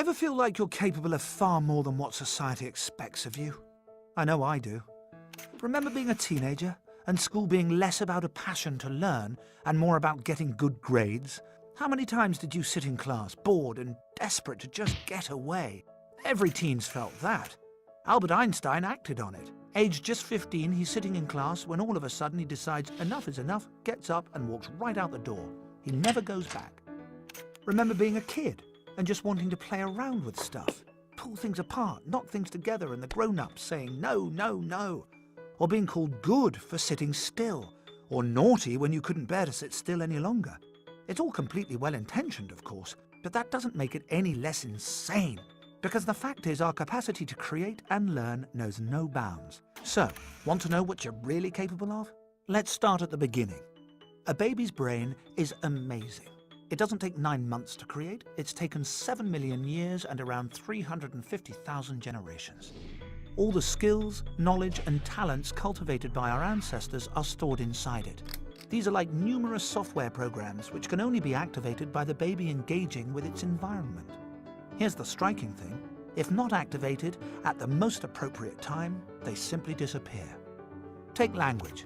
Ever feel like you're capable of far more than what society expects of you? I know I do. Remember being a teenager and school being less about a passion to learn and more about getting good grades? How many times did you sit in class, bored and desperate to just get away? Every teen's felt that. Albert Einstein acted on it. Aged just 15, he's sitting in class when all of a sudden he decides enough is enough, gets up and walks right out the door. He never goes back. Remember being a kid and just wanting to play around with stuff, pull things apart, knock things together, and the grown-ups saying no, no, no. Or being called good for sitting still, or naughty when you couldn't bear to sit still any longer. It's all completely well-intentioned, of course, but that doesn't make it any less insane. Because the fact is, our capacity to create and learn knows no bounds. So, want to know what you're really capable of? Let's start at the beginning. A baby's brain is amazing. It doesn't take 9 months to create. It's taken 7 million years and around 350,000 generations. All the skills, knowledge, and talents cultivated by our ancestors are stored inside it. These are like numerous software programs which can only be activated by the baby engaging with its environment. Here's the striking thing. If not activated at the most appropriate time, they simply disappear. Take language.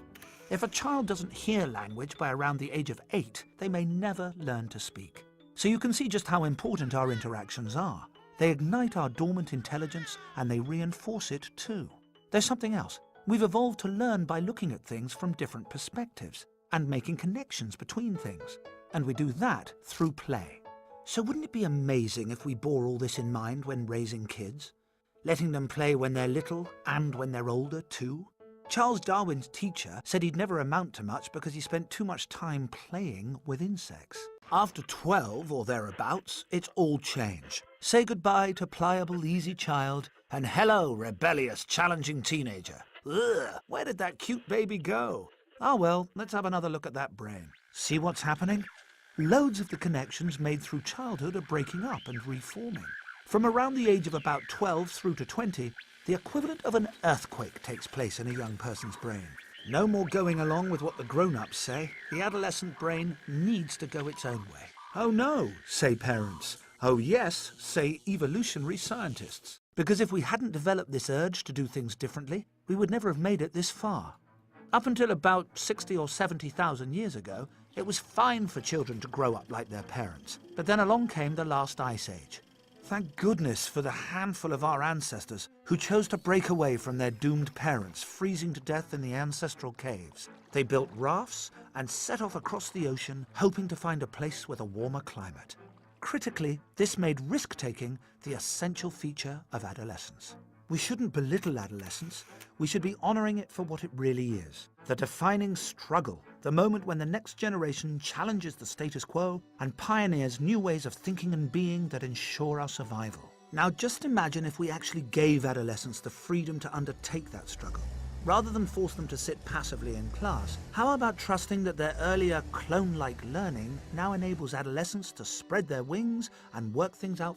If a child doesn't hear language by around the age of 8, they may never learn to speak. So you can see just how important our interactions are. They ignite our dormant intelligence and they reinforce it too. There's something else. We've evolved to learn by looking at things from different perspectives and making connections between things. And we do that through play. So wouldn't it be amazing if we bore all this in mind when raising kids? Letting them play when they're little and when they're older too? Charles Darwin's teacher said he'd never amount to much because he spent too much time playing with insects. After 12 or thereabouts, it's all change. Say goodbye to pliable, easy child, and hello, rebellious, challenging teenager. Ugh, where did that cute baby go? Ah well, let's have another look at that brain. See what's happening? Loads of the connections made through childhood are breaking up and reforming. From around the age of about 12 through to 20, the equivalent of an earthquake takes place in a young person's brain. No more going along with what the grown-ups say. The adolescent brain needs to go its own way. Oh no, say parents. Oh yes, say evolutionary scientists. Because if we hadn't developed this urge to do things differently, we would never have made it this far. Up until about 60 or 70,000 years ago, it was fine for children to grow up like their parents. But then along came the last ice age. Thank goodness for the handful of our ancestors who chose to break away from their doomed parents, freezing to death in the ancestral caves. They built rafts and set off across the ocean, hoping to find a place with a warmer climate. Critically, this made risk-taking the essential feature of adolescence. We shouldn't belittle adolescence. We should be honouring it for what it really is. The defining struggle, the moment when the next generation challenges the status quo and pioneers new ways of thinking and being that ensure our survival. Now just imagine if we actually gave adolescents the freedom to undertake that struggle. Rather than force them to sit passively in class, how about trusting that their earlier clone-like learning now enables adolescents to spread their wings and work things out